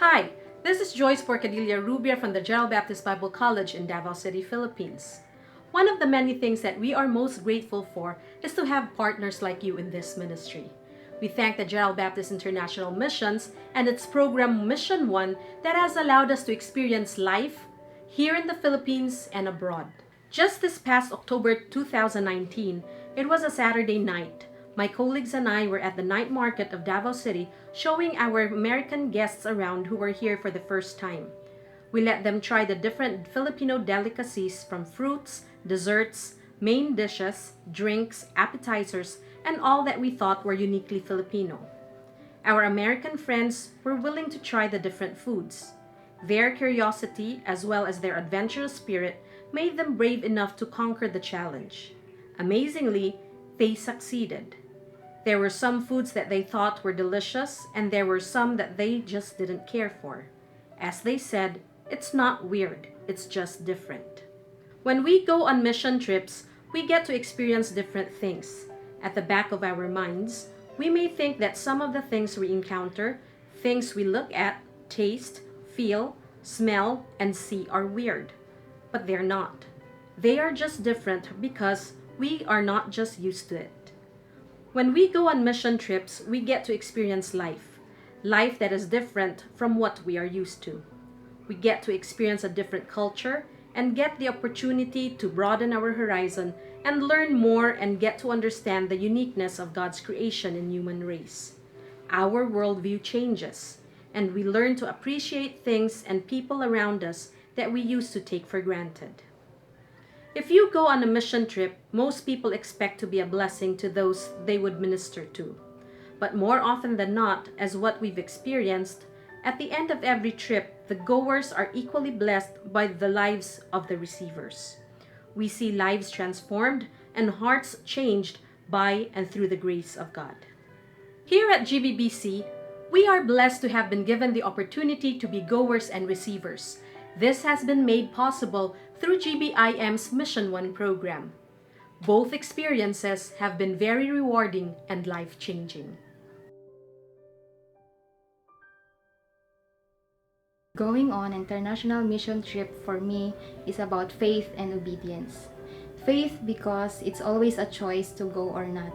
Hi, this is Joyce Porcadilla Rubia from the Gerald Baptist Bible College in Davao City, Philippines. One of the many things that we are most grateful for is to have partners like you in this ministry. We thank the Gerald Baptist International Missions and its program Mission One that has allowed us to experience life here in the Philippines and abroad. Just this past October 2019, it was a Saturday night. My colleagues and I were at the night market of Davao City showing our American guests around who were here for the first time. We let them try the different Filipino delicacies from fruits, desserts, main dishes, drinks, appetizers, and all that we thought were uniquely Filipino. Our American friends were willing to try the different foods. Their curiosity, as well as their adventurous spirit, made them brave enough to conquer the challenge. Amazingly, they succeeded. There were some foods that they thought were delicious, and there were some that they just didn't care for. As they said, it's not weird, it's just different. When we go on mission trips, we get to experience different things. At the back of our minds, we may think that some of the things we encounter, things we look at, taste, feel, smell, and see are weird. But they're not. They are just different because we are not just used to it. When we go on mission trips, we get to experience life that is different from what we are used to. We get to experience a different culture and get the opportunity to broaden our horizon and learn more and get to understand the uniqueness of God's creation in human race. Our worldview changes, and we learn to appreciate things and people around us that we used to take for granted. If you go on a mission trip, most people expect to be a blessing to those they would minister to. But more often than not, as what we've experienced, at the end of every trip, the goers are equally blessed by the lives of the receivers. We see lives transformed and hearts changed by and through the grace of God. Here at GBBC, we are blessed to have been given the opportunity to be goers and receivers. This has been made possible through GBIM's Mission One program. Both experiences have been very rewarding and life-changing. Going on an international mission trip for me is about faith and obedience. Faith because it's always a choice to go or not.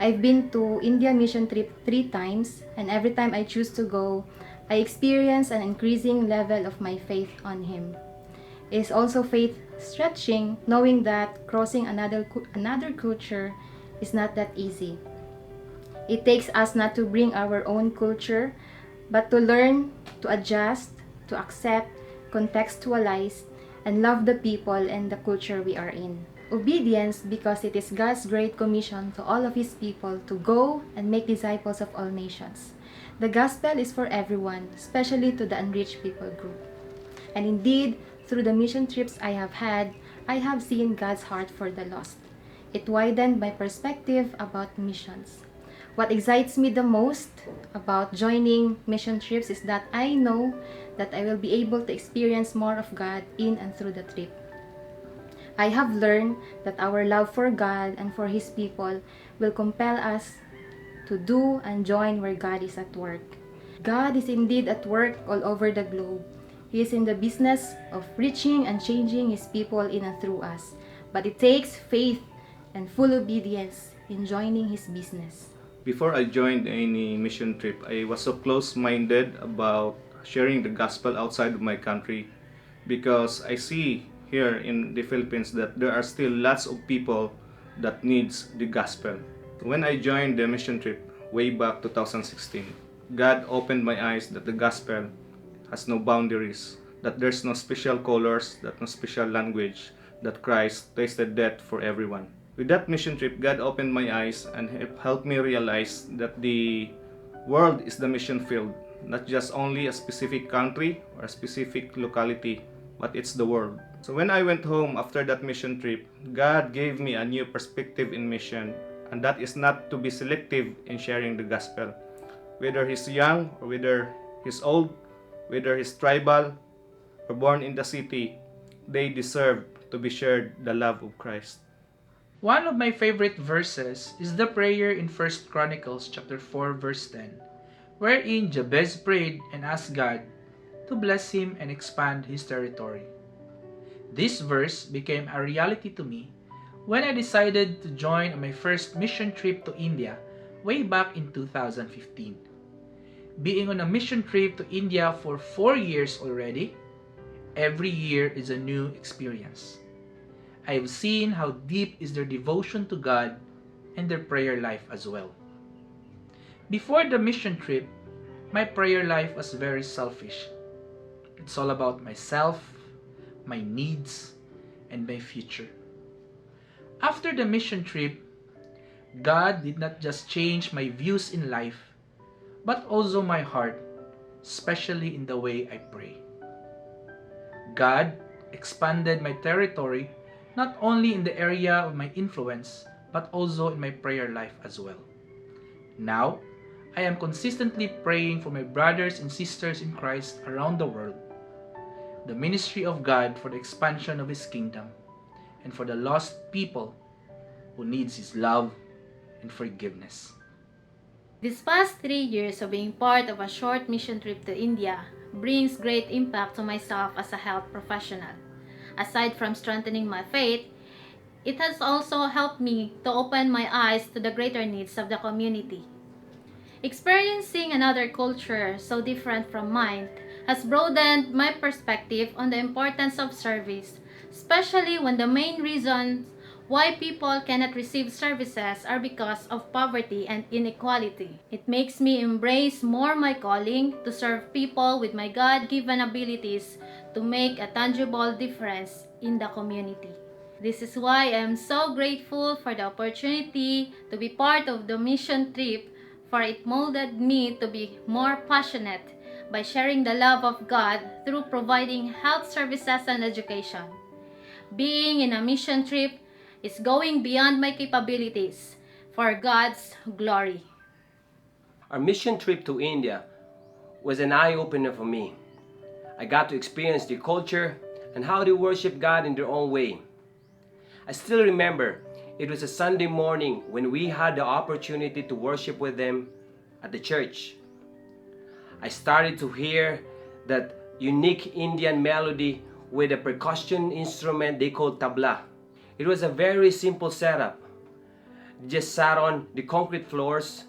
I've been to India mission trip 3 times, and every time I choose to go, I experience an increasing level of my faith on Him. It is also faith stretching, knowing that crossing another culture is not that easy. It takes us not to bring our own culture, but to learn, to adjust, to accept, contextualize, and love the people and the culture we are in. Obedience because it is God's great commission to all of His people to go and make disciples of all nations. The gospel is for everyone, especially to the unreached people group. And indeed, through the mission trips I have had, I have seen God's heart for the lost. It widened my perspective about missions. What excites me the most about joining mission trips is that I know that I will be able to experience more of God in and through the trip. I have learned that our love for God and for His people will compel us to do and join where God is at work. God is indeed at work all over the globe. He is in the business of reaching and changing His people in and through us. But it takes faith and full obedience in joining His business. Before I joined any mission trip, I was so close-minded about sharing the gospel outside of my country because I see here in the Philippines that there are still lots of people that needs the gospel. When I joined the mission trip way back 2016, God opened my eyes that the gospel has no boundaries, that there's no special colors, that no special language, that Christ tasted death for everyone. With that mission trip, God opened my eyes and helped me realize that the world is the mission field, not just only a specific country or a specific locality, but it's the world. So when I went home after that mission trip, God gave me a new perspective in mission, and that is not to be selective in sharing the gospel. Whether he's young or whether he's old, whether he's tribal or born in the city, they deserve to be shared the love of Christ. One of my favorite verses is the prayer in 1 Chronicles chapter 4 verse 10. wherein Jabez prayed and asked God to bless him and expand his territory. This verse became a reality to me when I decided to join on my first mission trip to India way back in 2015. Being on a mission trip to India for 4 years already, every year is a new experience. I have seen how deep is their devotion to God and their prayer life as well. Before the mission trip, my prayer life was very selfish. It's all about myself, my needs, and my future. After the mission trip, God did not just change my views in life, but also my heart, especially in the way I pray. God expanded my territory not only in the area of my influence, but also in my prayer life as well. Now, I am consistently praying for my brothers and sisters in Christ around the world, the ministry of God for the expansion of His kingdom, and for the lost people who needs His love and forgiveness. These past 3 years of being part of a short mission trip to India brings great impact to myself as a health professional. Aside from strengthening my faith, it has also helped me to open my eyes to the greater needs of the community. Experiencing another culture so different from mine has broadened my perspective on the importance of service, especially when the main reasons why people cannot receive services are because of poverty and inequality. It makes me embrace more my calling to serve people with my God-given abilities to make a tangible difference in the community. This is why I am so grateful for the opportunity to be part of the mission trip, for it molded me to be more passionate by sharing the love of God through providing health services and education. Being in a mission trip is going beyond my capabilities for God's glory. Our mission trip to India was an eye-opener for me. I got to experience their culture and how they worship God in their own way. I still remember it was a Sunday morning when we had the opportunity to worship with them at the church. I started to hear that unique Indian melody with a percussion instrument they called tabla. It was a very simple setup. They just sat on the concrete floors.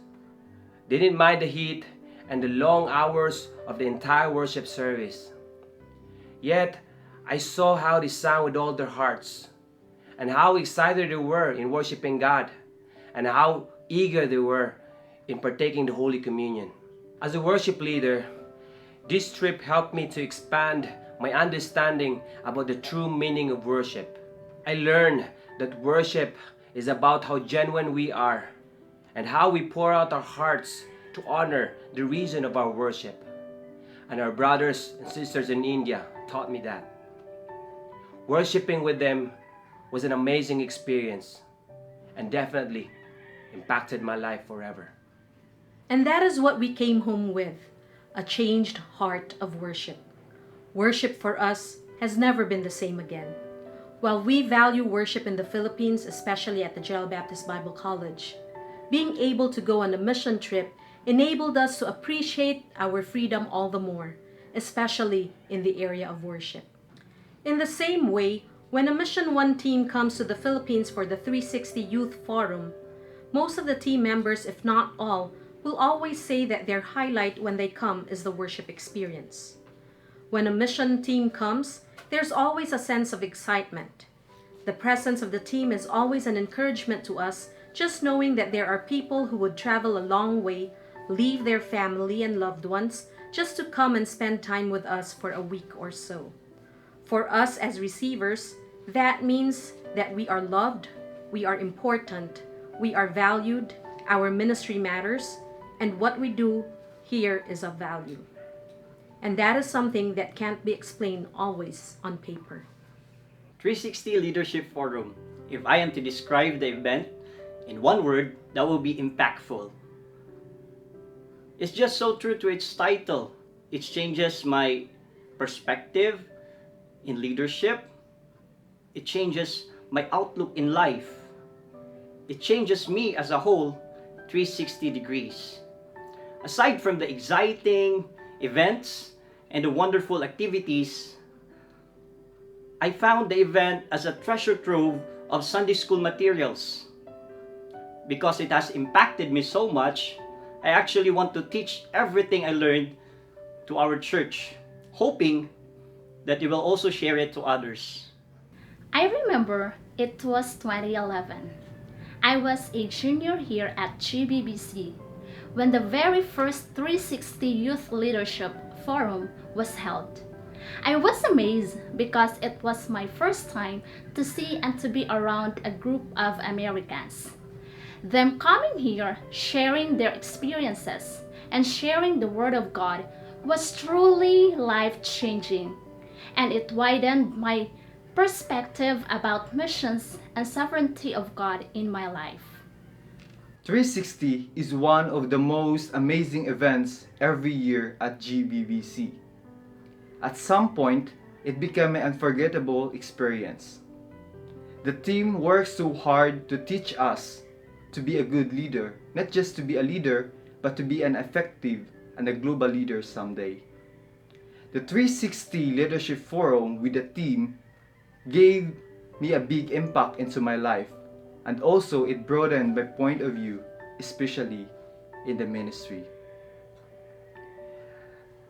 They didn't mind the heat and the long hours of the entire worship service. Yet, I saw how they sang with all their hearts, and how excited they were in worshiping God, and how eager they were in partaking the Holy Communion. As a worship leader, this trip helped me to expand my understanding about the true meaning of worship. I learned that worship is about how genuine we are and how we pour out our hearts to honor the reason of our worship. And our brothers and sisters in India taught me that. Worshipping with them was an amazing experience and definitely impacted my life forever. And that is what we came home with, a changed heart of worship. Worship for us has never been the same again. While we value worship in the Philippines, especially at the General Baptist Bible College, being able to go on a mission trip enabled us to appreciate our freedom all the more, especially in the area of worship. In the same way, when a Mission 1 team comes to the Philippines for the 360 Youth Forum, most of the team members, if not all, will always say that their highlight when they come is the worship experience. When a mission team comes, there's always a sense of excitement. The presence of the team is always an encouragement to us, just knowing that there are people who would travel a long way, leave their family and loved ones, just to come and spend time with us for a week or so. For us as receivers, that means that we are loved, we are important, we are valued, our ministry matters, and what we do here is of value. And that is something that can't be explained always on paper. 360 Leadership Forum. If I am to describe the event in one word, that will be impactful. It's just so true to its title. It changes my perspective in leadership. It changes my outlook in life. It changes me as a whole 360 degrees. Aside from the exciting events and the wonderful activities, I found the event as a treasure trove of Sunday school materials. Because it has impacted me so much, I actually want to teach everything I learned to our church, hoping that you will also share it to others. I remember it was 2011. I was a junior here at GBBC when the very first 360 Youth Leadership Forum was held. I was amazed because it was my first time to see and to be around a group of Americans. Them coming here, sharing their experiences, and sharing the Word of God was truly life-changing, and it widened my perspective about missions and sovereignty of God in my life. 360 is one of the most amazing events every year at GBBC. At some point, it became an unforgettable experience. The team works so hard to teach us to be a good leader, not just to be a leader, but to be an effective and a global leader someday. The 360 Leadership Forum with the team gave me a big impact into my life, and also it broadened my point of view, especially in the ministry.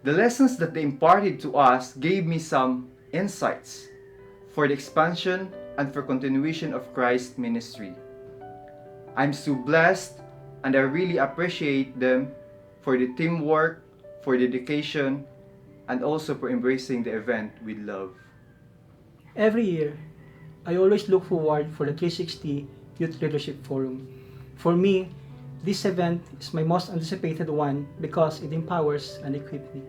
The lessons that they imparted to us gave me some insights for the expansion and for continuation of Christ's ministry. I'm so blessed, and I really appreciate them for the teamwork, for dedication, and also for embracing the event with love. Every year, I always look forward for the 360 Youth Leadership Forum. For me, this event is my most anticipated one because it empowers and equips me.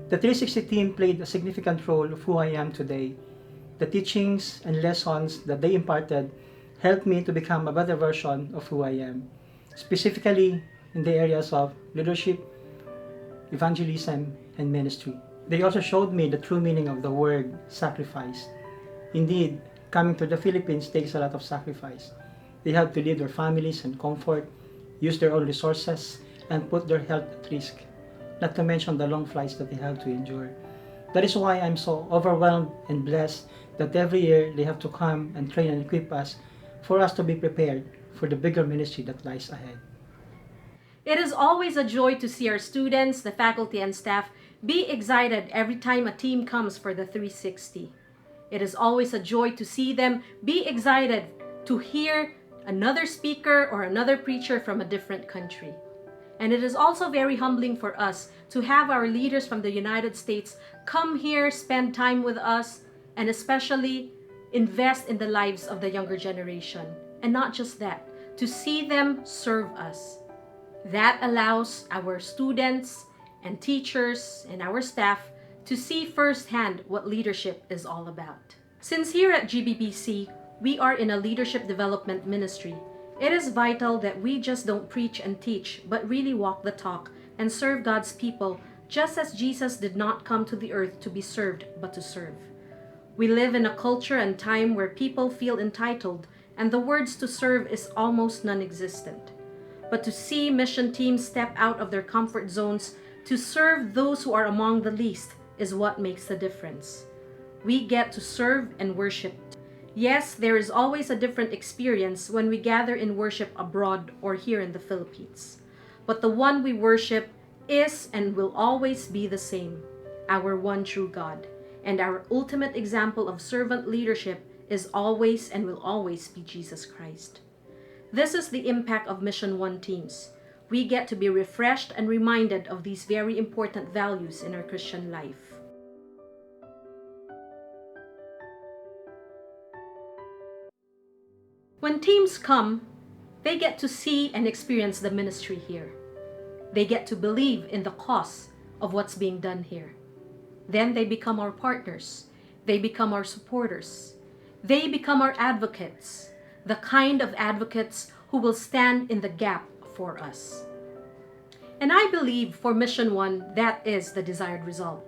The 360 team played a significant role of who I am today. The teachings and lessons that they imparted helped me to become a better version of who I am, specifically in the areas of leadership, evangelism, and ministry. They also showed me the true meaning of the word sacrifice. Indeed, coming to the Philippines takes a lot of sacrifice. They have to leave their families and comfort, use their own resources, and put their health at risk, not to mention the long flights that they have to endure. That is why I'm so overwhelmed and blessed that every year they have to come and train and equip us for us to be prepared for the bigger ministry that lies ahead. It is always a joy to see our students, the faculty, and staff be excited every time a team comes for the 360. It is always a joy to see them be excited to hear another speaker or another preacher from a different country. And it is also very humbling for us to have our leaders from the United States come here, spend time with us, and especially invest in the lives of the younger generation. And not just that, to see them serve us. That allows our students and teachers and our staff to see firsthand what leadership is all about. Since here at GBBC, we are in a leadership development ministry, it is vital that we just don't preach and teach, but really walk the talk and serve God's people, just as Jesus did not come to the earth to be served, but to serve. We live in a culture and time where people feel entitled, and the words to serve is almost non-existent. But to see mission teams step out of their comfort zones to serve those who are among the least is what makes the difference. We get to serve and worship. Yes, there is always a different experience when we gather in worship abroad or here in the Philippines. But the one we worship is and will always be the same, our one true God. And our ultimate example of servant leadership is always and will always be Jesus Christ. This is the impact of Mission One teams. We get to be refreshed and reminded of these very important values in our Christian life. When teams come, they get to see and experience the ministry here. They get to believe in the cause of what's being done here. Then they become our partners. They become our supporters. They become our advocates, the kind of advocates who will stand in the gap for us. And I believe for Mission One, that is the desired result.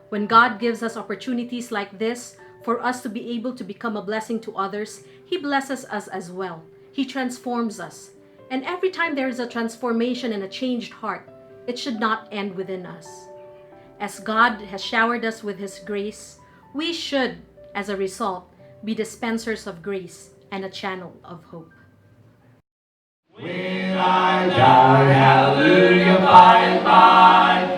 When God gives us opportunities like this for us to be able to become a blessing to others, He blesses us as well. He transforms us. And every time there is a transformation and a changed heart, it should not end within us. As God has showered us with His grace, we should, as a result, be dispensers of grace and a channel of hope. When I die, hallelujah, by and by,